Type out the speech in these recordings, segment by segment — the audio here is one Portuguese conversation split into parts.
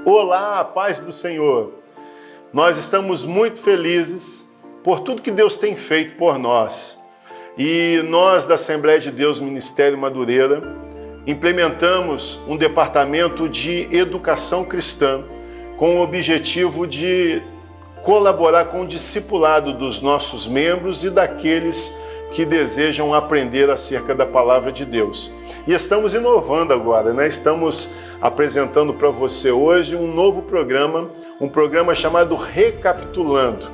Olá, a paz do Senhor. Nós estamos muito felizes por tudo que Deus tem feito por nós. E nós da Assembleia de Deus Ministério Madureira implementamos um departamento de educação cristã com o objetivo de colaborar com o discipulado dos nossos membros e daqueles que desejam aprender acerca da palavra de Deus. E estamos inovando agora, né? Estamos apresentando para você hoje um novo programa, um programa chamado Recapitulando,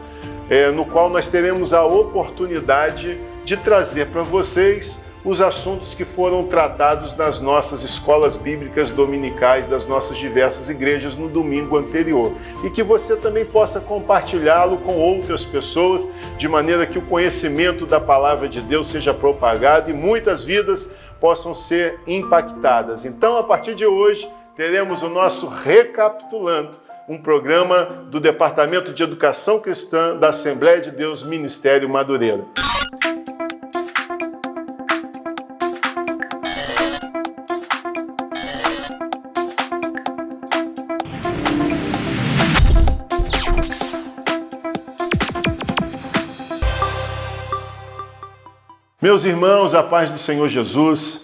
no qual nós teremos a oportunidade de trazer para vocês os assuntos que foram tratados nas nossas escolas bíblicas dominicais das nossas diversas igrejas no domingo anterior. E que você também possa compartilhá-lo com outras pessoas, de maneira que o conhecimento da palavra de Deus seja propagado e muitas vidas possam ser impactadas. Então, a partir de hoje, teremos o nosso Recapitulando, um programa do Departamento de Educação Cristã da Assembleia de Deus Ministério Madureira. Meus irmãos, a paz do Senhor Jesus.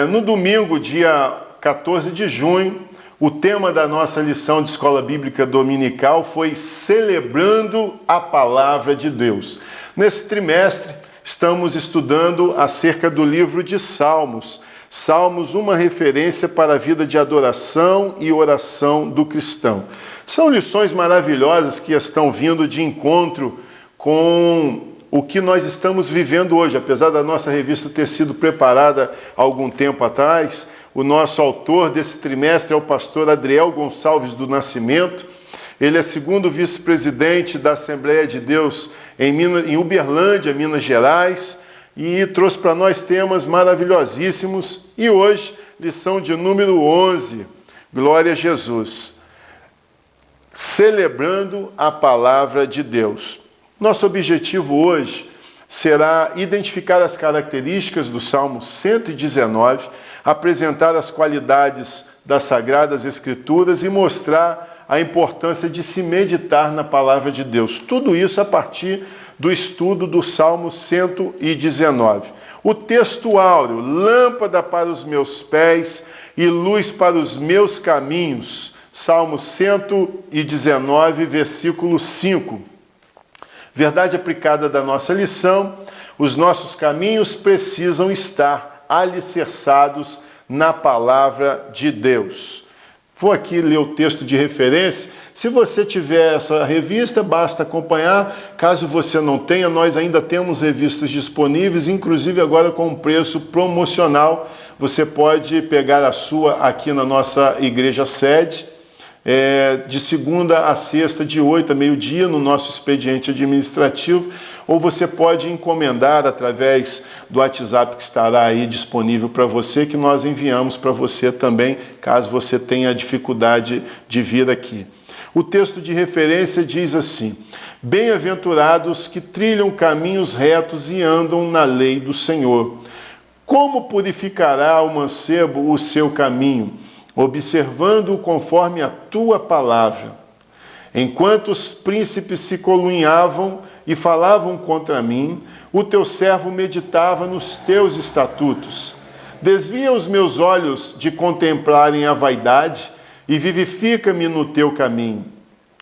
No domingo, dia 14 de junho, o tema da nossa lição de Escola Bíblica Dominical foi Celebrando a Palavra de Deus. Nesse trimestre, estamos estudando acerca do livro de Salmos. Salmos, uma referência para a vida de adoração e oração do cristão. São lições maravilhosas que estão vindo de encontro com o que nós estamos vivendo hoje. Apesar da nossa revista ter sido preparada há algum tempo atrás, o nosso autor desse trimestre é o pastor Adriel Gonçalves do Nascimento. Ele é segundo vice-presidente da Assembleia de Deus em Uberlândia, Minas Gerais, e trouxe para nós temas maravilhosíssimos. E hoje, lição de número 11, Glória a Jesus, celebrando a palavra de Deus. Nosso objetivo hoje será identificar as características do Salmo 119, apresentar as qualidades das Sagradas Escrituras e mostrar a importância de se meditar na palavra de Deus. Tudo isso a partir do estudo do Salmo 119. O texto áureo, lâmpada para os meus pés e luz para os meus caminhos. Salmo 119, versículo 5. Verdade aplicada da nossa lição: os nossos caminhos precisam estar alicerçados na palavra de Deus. Vou aqui ler o texto de referência. Se você tiver essa revista, basta acompanhar. Caso você não tenha, nós ainda temos revistas disponíveis, inclusive agora com um preço promocional. Você pode pegar a sua aqui na nossa igreja sede, de segunda a sexta, de 8 a meio-dia, no nosso expediente administrativo, ou você pode encomendar através do WhatsApp que estará aí disponível para você, que nós enviamos para você também, caso você tenha dificuldade de vir aqui. O texto de referência diz assim: Bem-aventurados que trilham caminhos retos e andam na lei do Senhor. Como purificará o mancebo o seu caminho? Observando-o conforme a tua palavra. Enquanto os príncipes se colunhavam e falavam contra mim, o teu servo meditava nos teus estatutos. Desvia os meus olhos de contemplarem a vaidade e vivifica-me no teu caminho.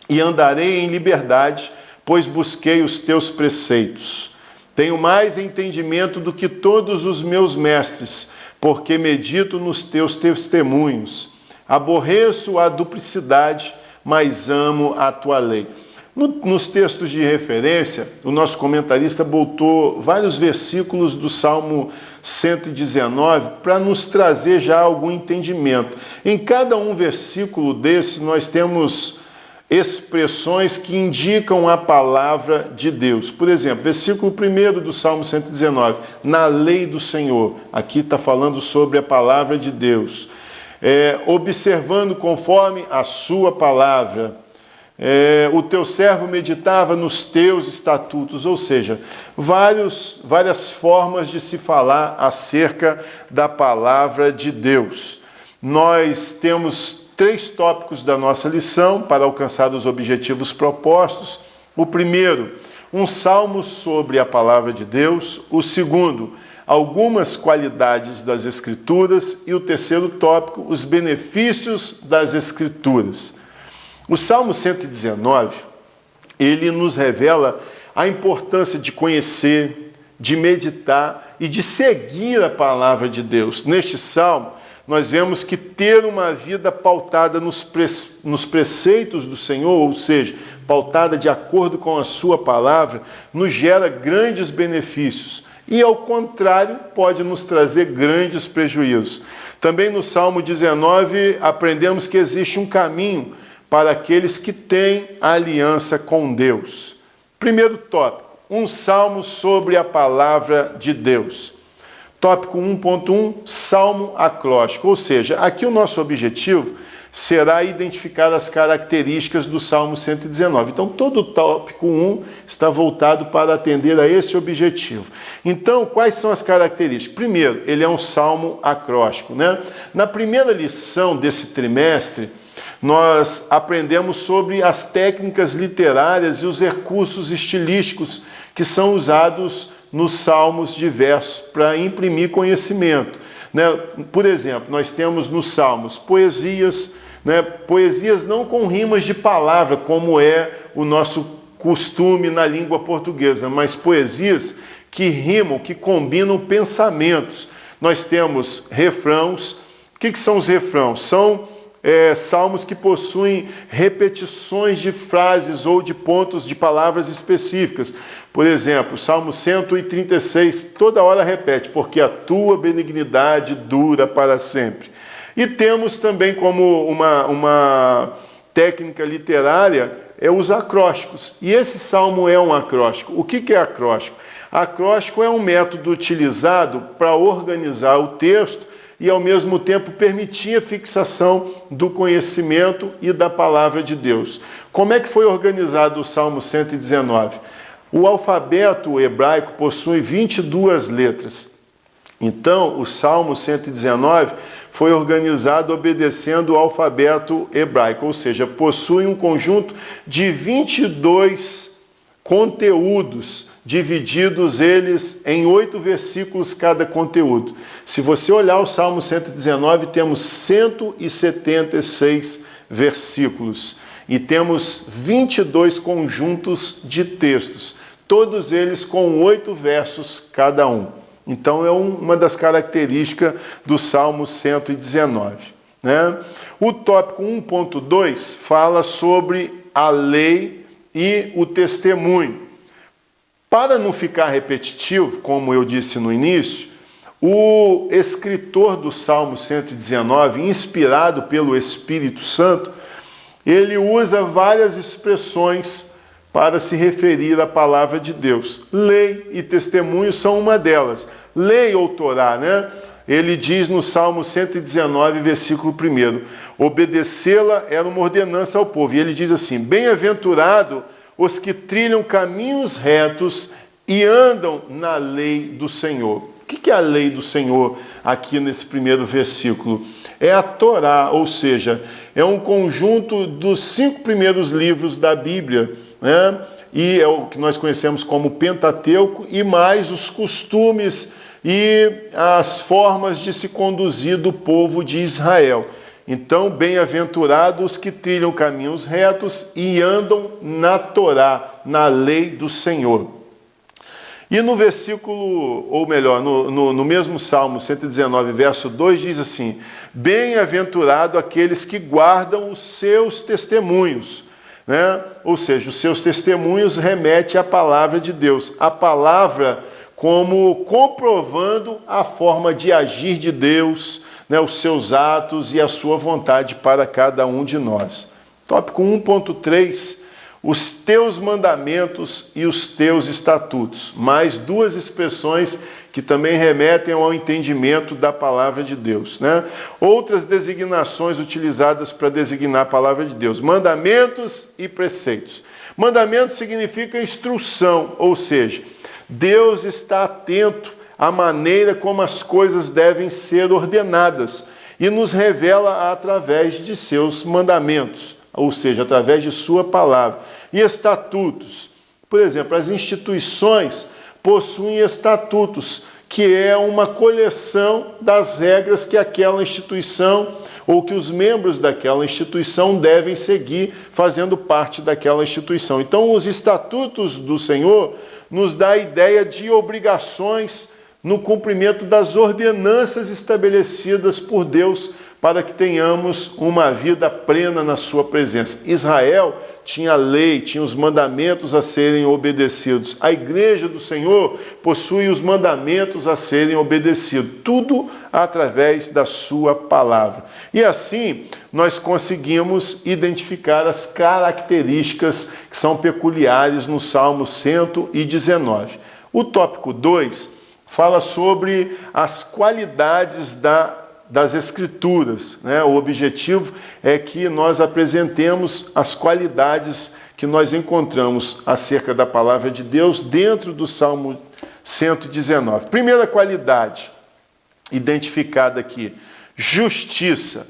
E andarei em liberdade, pois busquei os teus preceitos. Tenho mais entendimento do que todos os meus mestres, porque medito nos teus testemunhos. Aborreço a duplicidade, mas amo a tua lei. Nos textos de referência, o nosso comentarista botou vários versículos do Salmo 119 para nos trazer já algum entendimento. Em cada um versículo desse, nós temos expressões que indicam a palavra de Deus. Por exemplo, versículo 1 do Salmo 119, na lei do Senhor. Aqui está falando sobre a palavra de Deus. Observando conforme a sua palavra. O teu servo meditava nos teus estatutos, ou seja, várias formas de se falar acerca da palavra de Deus. Nós temos 3 tópicos da nossa lição para alcançar os objetivos propostos. O primeiro, um salmo sobre a palavra de Deus. O segundo, algumas qualidades das Escrituras. E o terceiro tópico, os benefícios das Escrituras. O Salmo 119, ele nos revela a importância de conhecer, de meditar e de seguir a palavra de Deus. Neste salmo, nós vemos que ter uma vida pautada nos preceitos do Senhor, ou seja, pautada de acordo com a sua palavra, nos gera grandes benefícios. E, ao contrário, pode nos trazer grandes prejuízos. Também no Salmo 19, aprendemos que existe um caminho para aqueles que têm aliança com Deus. Primeiro tópico, um salmo sobre a palavra de Deus. Tópico 1.1, salmo acróstico, ou seja, aqui o nosso objetivo será identificar as características do Salmo 119. Então, todo o tópico 1 está voltado para atender a esse objetivo. Então, quais são as características? Primeiro, ele é um salmo acróstico, né? Na primeira lição desse trimestre, nós aprendemos sobre as técnicas literárias e os recursos estilísticos que são usados nos salmos diversos para imprimir conhecimento, né? Por exemplo, nós temos nos salmos poesias, né? Poesias não com rimas de palavra, como é o nosso costume na língua portuguesa, mas poesias que rimam, que combinam pensamentos. Nós temos refrãos. O que são os refrãos? São salmos que possuem repetições de frases ou de pontos de palavras específicas. Por exemplo, Salmo 136, toda hora repete, porque a tua benignidade dura para sempre. E temos também como uma técnica literária os acrósticos. E esse salmo é um acróstico. O que é acróstico? Acróstico é um método utilizado para organizar o texto e, ao mesmo tempo, permitir a fixação do conhecimento e da palavra de Deus. Como é que foi organizado o Salmo 119? O alfabeto hebraico possui 22 letras. Então, o Salmo 119 foi organizado obedecendo o alfabeto hebraico, ou seja, possui um conjunto de 22 conteúdos, divididos eles em 8 versículos cada conteúdo. Se você olhar o Salmo 119, temos 176 versículos e temos 22 conjuntos de textos, todos eles com 8 versos cada um. Então é uma das características do Salmo 119, né? O tópico 1.2 fala sobre a lei e o testemunho. Para não ficar repetitivo, como eu disse no início, o escritor do Salmo 119, inspirado pelo Espírito Santo, ele usa várias expressões para se referir à palavra de Deus. Lei e testemunho são uma delas. Lei ou Torá, né? Ele diz no Salmo 119, versículo 1, obedecê-la era uma ordenança ao povo. E ele diz assim, bem-aventurado os que trilham caminhos retos e andam na lei do Senhor. O que é a lei do Senhor aqui nesse primeiro versículo? É a Torá, ou seja, é um conjunto dos 5 primeiros livros da Bíblia, né? E é o que nós conhecemos como Pentateuco, e mais os costumes e as formas de se conduzir do povo de Israel. Então, bem-aventurados que trilham caminhos retos e andam na Torá, na lei do Senhor. E no versículo, ou melhor, no mesmo Salmo 119, verso 2, diz assim, bem-aventurado aqueles que guardam os seus testemunhos, né? Ou seja, os seus testemunhos remetem à palavra de Deus. A palavra como comprovando a forma de agir de Deus, né, os seus atos e a sua vontade para cada um de nós. Tópico 1.3, os teus mandamentos e os teus estatutos. Mais 2 expressões que também remetem ao entendimento da palavra de Deus, né? Outras designações utilizadas para designar a palavra de Deus. Mandamentos e preceitos. Mandamento significa instrução, ou seja, Deus está atento à maneira como as coisas devem ser ordenadas. e nos revela através de seus mandamentos, ou seja, através de sua palavra. E estatutos. Por exemplo, as instituições possuem estatutos, que é uma coleção das regras que aquela instituição ou que os membros daquela instituição devem seguir fazendo parte daquela instituição. Então, os estatutos do Senhor nos dá a ideia de obrigações no cumprimento das ordenanças estabelecidas por Deus para que tenhamos uma vida plena na sua presença. Israel tinha a lei, tinha os mandamentos a serem obedecidos. A igreja do Senhor possui os mandamentos a serem obedecidos. Tudo através da sua palavra. E assim, nós conseguimos identificar as características que são peculiares no Salmo 119. O tópico 2 fala sobre as qualidades das Escrituras, né? O objetivo é que nós apresentemos as qualidades que nós encontramos acerca da palavra de Deus dentro do Salmo 119. Primeira qualidade identificada aqui, justiça.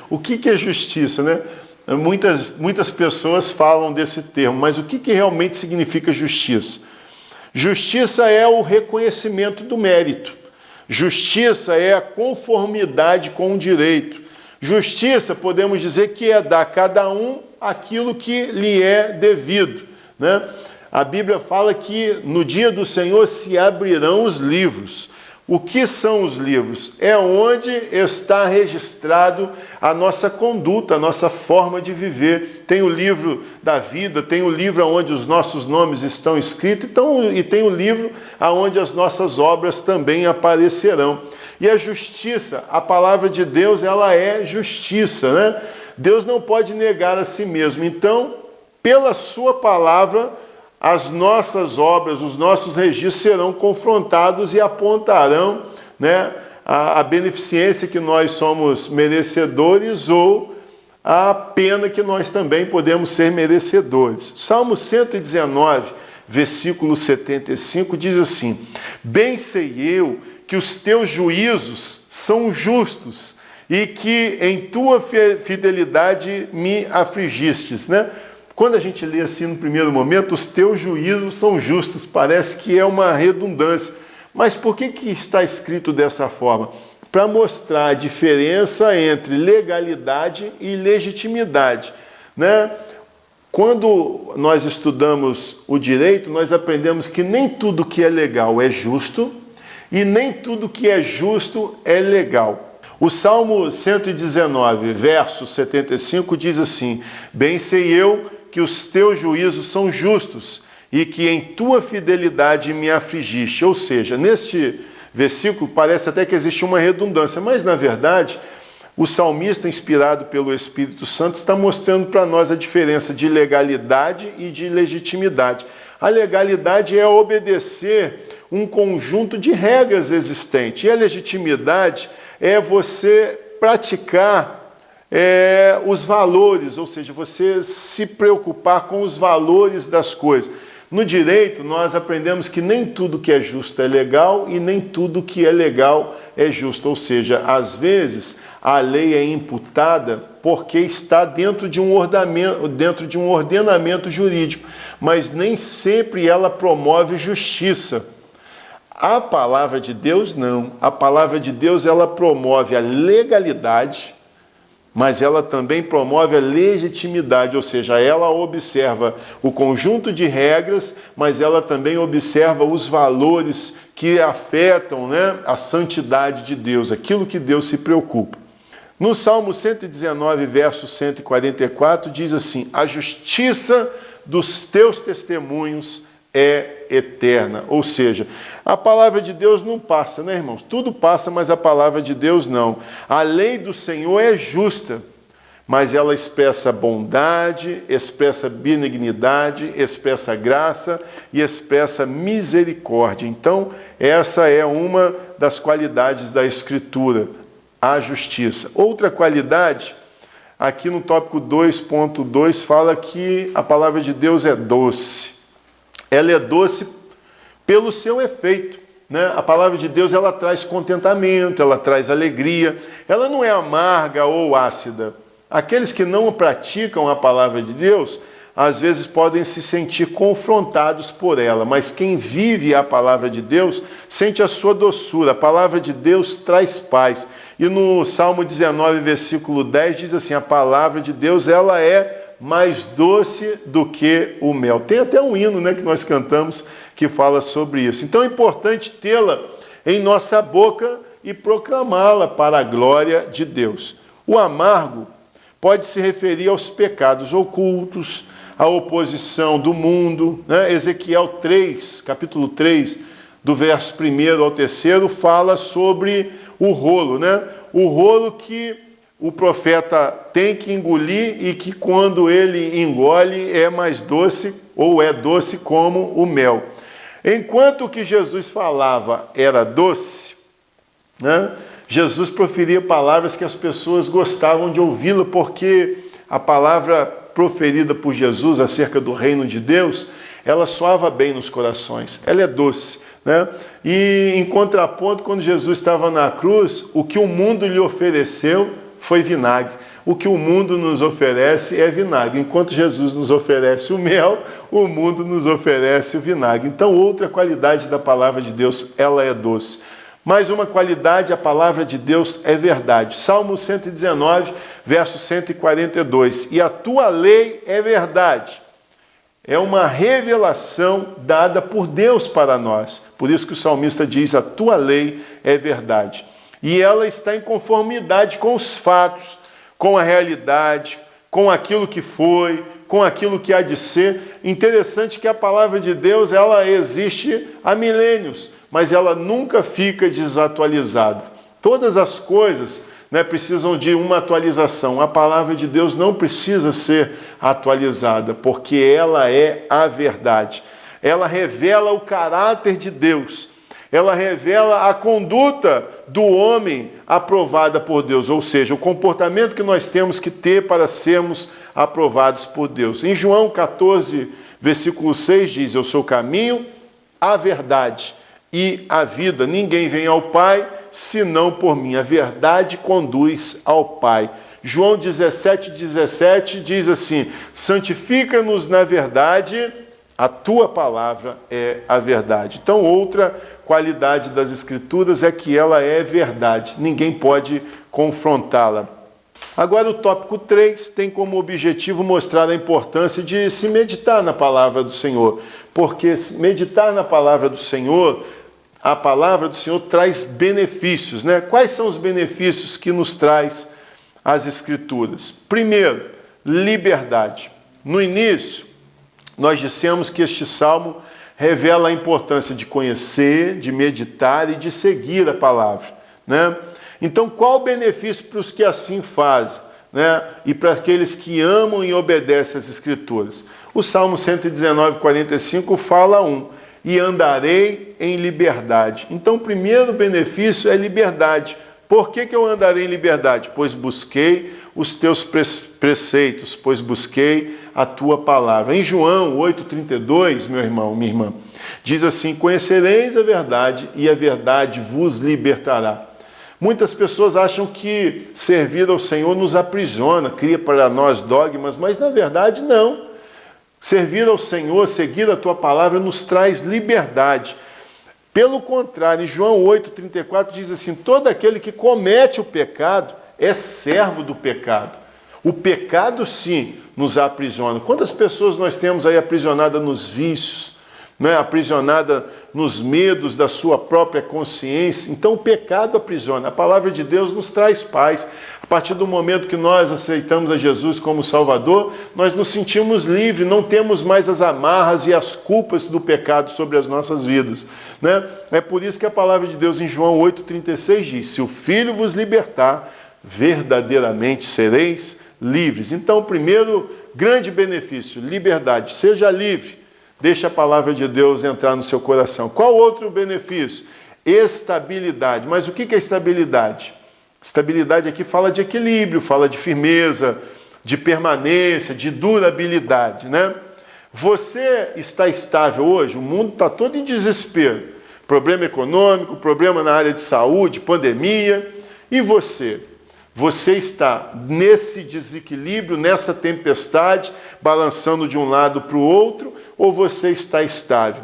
O que é justiça, né? Muitas pessoas falam desse termo, mas o que realmente significa justiça? Justiça é o reconhecimento do mérito. Justiça é a conformidade com o direito. Justiça, podemos dizer que é dar a cada um aquilo que lhe é devido, né? A Bíblia fala que no dia do Senhor se abrirão os livros. O que são os livros? É onde está registrado a nossa conduta, a nossa forma de viver. Tem o livro da vida, tem o livro onde os nossos nomes estão escritos, e tem o livro onde as nossas obras também aparecerão. E a justiça, a palavra de Deus, ela é justiça, né? Deus não pode negar a si mesmo. Então, pela sua palavra, as nossas obras, os nossos registros serão confrontados e apontarão, né, a beneficência que nós somos merecedores ou a pena que nós também podemos ser merecedores. Salmo 119, versículo 75, diz assim: Bem sei eu que os teus juízos são justos e que em tua fidelidade me afligistes, né? Quando a gente lê assim no primeiro momento, os teus juízos são justos, parece que é uma redundância. Mas por que está escrito dessa forma? Para mostrar a diferença entre legalidade e legitimidade, né? Quando nós estudamos o direito, nós aprendemos que nem tudo que é legal é justo e nem tudo que é justo é legal. O Salmo 119, verso 75, diz assim: Bem sei eu que os teus juízos são justos e que em tua fidelidade me afligiste. Ou seja, neste versículo parece até que existe uma redundância, mas na verdade o salmista, inspirado pelo Espírito Santo, está mostrando para nós a diferença de legalidade e de legitimidade. A legalidade é obedecer um conjunto de regras existentes, e a legitimidade é você praticar os valores, ou seja, você se preocupar com os valores das coisas. No direito, nós aprendemos que nem tudo que é justo é legal e nem tudo que é legal é justo. Ou seja, às vezes a lei é imputada porque está dentro de um ordenamento jurídico, mas nem sempre ela promove justiça. A palavra de Deus não. A palavra de Deus, ela promove a legalidade, mas ela também promove a legitimidade, ou seja, ela observa o conjunto de regras, mas ela também observa os valores que afetam, né, a santidade de Deus, aquilo que Deus se preocupa. No Salmo 119, verso 144, diz assim: A justiça dos teus testemunhos é eterna. Ou seja, a palavra de Deus não passa, né, irmãos? Tudo passa, mas a palavra de Deus não. A lei do Senhor é justa, mas ela expressa bondade, expressa benignidade, expressa graça e expressa misericórdia. Então, essa é uma das qualidades da Escritura, a justiça. Outra qualidade, aqui no tópico 2.2, fala que a palavra de Deus é doce. Ela é doce pelo seu efeito. né? A palavra de Deus, ela traz contentamento, ela traz alegria, ela não é amarga ou ácida. Aqueles que não praticam a palavra de Deus, às vezes podem se sentir confrontados por ela, mas quem vive a palavra de Deus sente a sua doçura. A palavra de Deus traz paz. E no Salmo 19, versículo 10, diz assim: a palavra de Deus, ela é mais doce do que o mel. Tem até um hino, né, que nós cantamos que fala sobre isso. Então é importante tê-la em nossa boca e proclamá-la para a glória de Deus. O amargo pode se referir aos pecados ocultos, à oposição do mundo, né? Ezequiel 3, capítulo 3, do verso 1 ao 3, fala sobre o rolo, né? O rolo que o profeta tem que engolir e que quando ele engole é mais doce, ou é doce como o mel. Enquanto o que Jesus falava era doce, né? Jesus proferia palavras que as pessoas gostavam de ouvi-la, porque a palavra proferida por Jesus acerca do reino de Deus, ela soava bem nos corações, ela é doce, né? E em contraponto, quando Jesus estava na cruz, o que o mundo lhe ofereceu foi vinagre. O que o mundo nos oferece é vinagre. Enquanto Jesus nos oferece o mel, o mundo nos oferece o vinagre. Então, outra qualidade da palavra de Deus, ela é doce. Mais uma qualidade, a palavra de Deus é verdade. Salmo 119, verso 142. E a tua lei é verdade. É uma revelação dada por Deus para nós. Por isso que o salmista diz, a tua lei é verdade. E ela está em conformidade com os fatos, com a realidade, com aquilo que foi, com aquilo que há de ser. Interessante que a palavra de Deus, ela existe há milênios, mas ela nunca fica desatualizada. Todas as coisas, né, precisam de uma atualização. A palavra de Deus não precisa ser atualizada, porque ela é a verdade. Ela revela o caráter de Deus. Ela revela a conduta do homem aprovada por Deus, ou seja, o comportamento que nós temos que ter para sermos aprovados por Deus. Em João 14, versículo 6 diz, eu sou o caminho, a verdade e a vida. Ninguém vem ao Pai senão por mim. A verdade conduz ao Pai. João 17 diz assim, santifica-nos na verdade, a tua palavra é a verdade. Então, outra qualidade das Escrituras é que ela é verdade. Ninguém pode confrontá-la. Agora, o tópico 3 tem como objetivo mostrar a importância de se meditar na palavra do Senhor. Porque meditar na palavra do Senhor, a palavra do Senhor traz benefícios, né? Quais são os benefícios que nos traz as Escrituras? Primeiro, liberdade. No início, nós dissemos que este salmo revela a importância de conhecer, de meditar e de seguir a palavra, né? Então, qual o benefício para os que assim fazem, né? E para aqueles que amam e obedecem às Escrituras? O Salmo 119, 45 fala e andarei em liberdade. Então, o primeiro benefício é liberdade. Por que eu andarei em liberdade? Pois busquei os teus preceitos, pois busquei a tua palavra. Em João 8,32, meu irmão, minha irmã, diz assim, conhecereis a verdade e a verdade vos libertará. Muitas pessoas acham que servir ao Senhor nos aprisiona, cria para nós dogmas, mas na verdade não. Servir ao Senhor, seguir a tua palavra, nos traz liberdade. Pelo contrário, em João 8,34 diz assim, todo aquele que comete o pecado é servo do pecado. O pecado, sim, nos aprisiona. Quantas pessoas nós temos aí aprisionadas nos vícios, né? Aprisionada nos medos da sua própria consciência? Então o pecado aprisiona. A palavra de Deus nos traz paz. A partir do momento que nós aceitamos a Jesus como Salvador, nós nos sentimos livres, não temos mais as amarras e as culpas do pecado sobre as nossas vidas, né? É por isso que a palavra de Deus em João 8,36 diz, se o Filho vos libertar, verdadeiramente sereis livres. Então, o primeiro grande benefício, liberdade. Seja livre, deixe a palavra de Deus entrar no seu coração. Qual outro benefício? Estabilidade. Mas o que é estabilidade? Estabilidade aqui fala de equilíbrio, fala de firmeza, de permanência, de durabilidade, né? Você está estável hoje? O mundo está todo em desespero. problema econômico, problema na área de saúde, pandemia. E você? Você está nesse desequilíbrio, nessa tempestade, balançando de um lado para o outro, ou você está estável?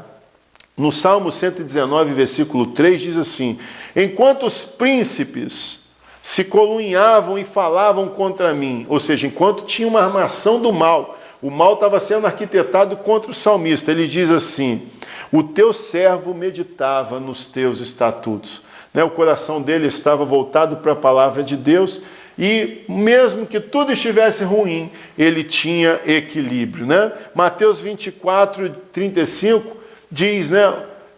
No Salmo 119, versículo 3, diz assim: enquanto os príncipes se colunhavam e falavam contra mim, ou seja, enquanto tinha uma armação do mal, o mal estava sendo arquitetado contra o salmista, ele diz assim: o teu servo meditava nos teus estatutos. O coração dele estava voltado para a palavra de Deus e mesmo que tudo estivesse ruim, ele tinha equilíbrio. Mateus 24, 35 diz,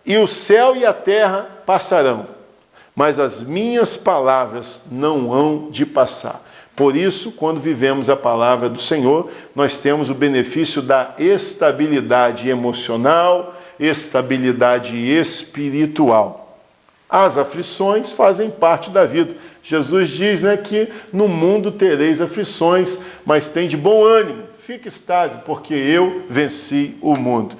e o céu e a terra passarão, mas as minhas palavras não hão de passar. Por isso, quando vivemos a palavra do Senhor, nós temos o benefício da estabilidade emocional, estabilidade espiritual. As aflições fazem parte da vida. Jesus diz que no mundo tereis aflições, mas tem de bom ânimo, fique estável, porque eu venci o mundo.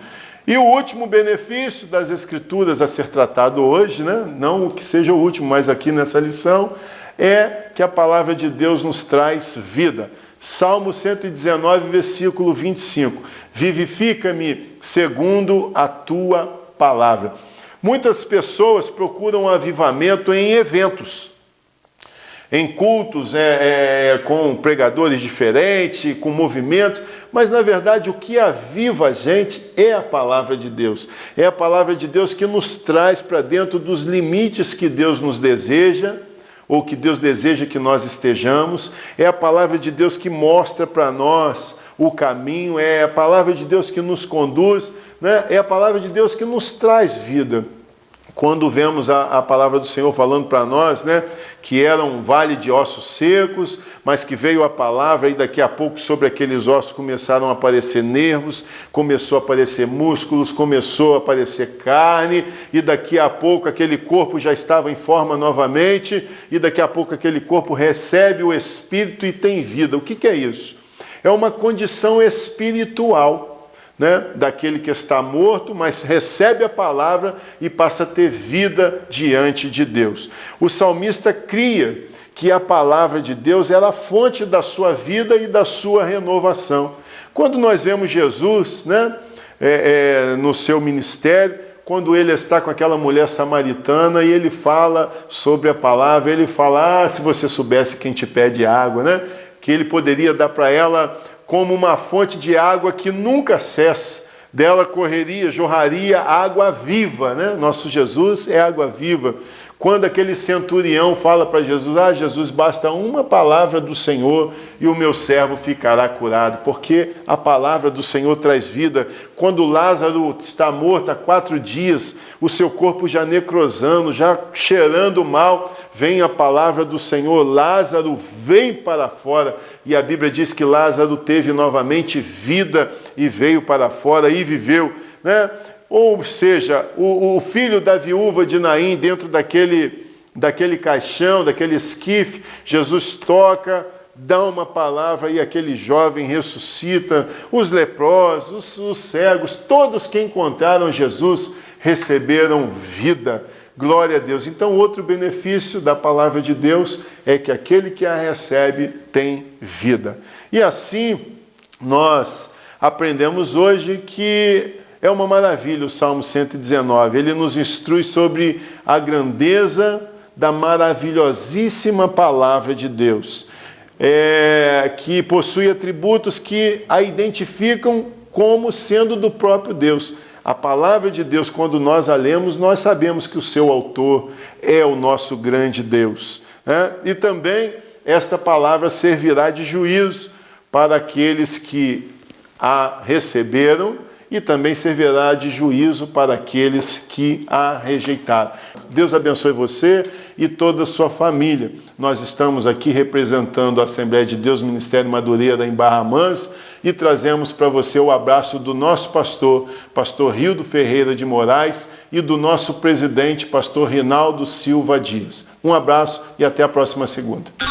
E o último benefício das Escrituras a ser tratado hoje, não o que seja o último, mas aqui nessa lição, é que a palavra de Deus nos traz vida. Salmo 119, versículo 25. Vivifica-me segundo a tua palavra. Muitas pessoas procuram avivamento em eventos, em cultos, com pregadores diferentes, com movimentos, mas na verdade o que aviva a gente é a palavra de Deus. É a palavra de Deus que nos traz para dentro dos limites que Deus nos deseja, ou que Deus deseja que nós estejamos. É a palavra de Deus que mostra para nós o caminho, é a palavra de Deus que nos conduz, é a palavra de Deus que nos traz vida. Quando vemos a palavra do Senhor falando para nós, que era um vale de ossos secos, mas que veio a palavra e daqui a pouco sobre aqueles ossos começaram a aparecer nervos, começou a aparecer músculos, começou a aparecer carne, e daqui a pouco aquele corpo já estava em forma novamente, e daqui a pouco aquele corpo recebe o Espírito e tem vida. O que é isso? É uma condição espiritual, daquele que está morto, mas recebe a palavra e passa a ter vida diante de Deus. O salmista cria que a palavra de Deus era a fonte da sua vida e da sua renovação. Quando nós vemos Jesus, no seu ministério, quando ele está com aquela mulher samaritana e ele fala sobre a palavra, ele fala, se você soubesse quem te pede água, que ele poderia dar para ela como uma fonte de água que nunca cessa, dela jorraria água viva, Nosso Jesus é água viva. Quando aquele centurião fala para Jesus, Jesus, basta uma palavra do Senhor e o meu servo ficará curado, porque a palavra do Senhor traz vida. Quando Lázaro está morto há 4 dias, o seu corpo já necrosando, já cheirando mal, vem a palavra do Senhor, Lázaro vem para fora, e a Bíblia diz que Lázaro teve novamente vida e veio para fora e viveu, Ou seja, o filho da viúva de Naim dentro daquele caixão, daquele esquife, Jesus toca, dá uma palavra e aquele jovem ressuscita. Os leprosos, os cegos, todos que encontraram Jesus receberam vida. Glória a Deus. Então, outro benefício da palavra de Deus é que aquele que a recebe tem vida. E assim, nós aprendemos hoje que é uma maravilha o Salmo 119. Ele nos instrui sobre a grandeza da maravilhosíssima palavra de Deus, que possui atributos que a identificam como sendo do próprio Deus. A palavra de Deus, quando nós a lemos, nós sabemos que o seu autor é o nosso grande Deus. E também esta palavra servirá de juízo para aqueles que a receberam e também servirá de juízo para aqueles que a rejeitaram. Deus abençoe você e toda a sua família. Nós estamos aqui representando a Assembleia de Deus, Ministério Madureira, em Barra Mansa, e trazemos para você o abraço do nosso pastor, pastor Rildo Ferreira de Moraes, e do nosso presidente, pastor Rinaldo Silva Dias. Um abraço e até a próxima segunda.